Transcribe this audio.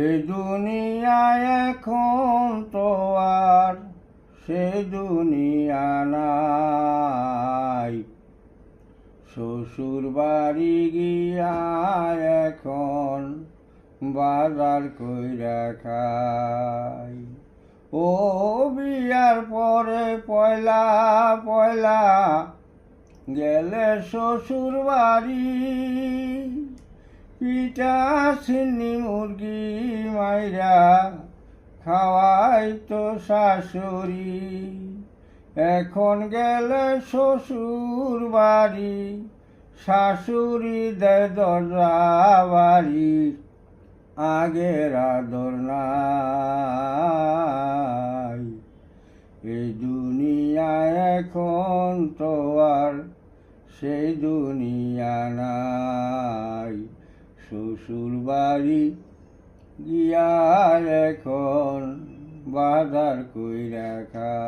এই দুনিয়ায় এখন তো আর সে দুনিয়া নাই। শ্বশুর বাড়ি গিয়া এখন বাজার কইরা খাই। ও বিয়ার পরে পয়লা পয়লা গেলে শ্বশুর বাড়ি, পিঠা সিন্নি মুরগি মাইরা খাওয়াই তো শাশুড়ি। এখন গেলে শ্বশুর বাড়ি, শাশুড়ি দেয় দরজা বাড়ি, আগের আদর নাই। এই দুনিয়ায় এখন তো আর সেই দুনিয়া নাই। শ্বশুর বাড়ি গিয়া এখন বাজার কইরা খাই।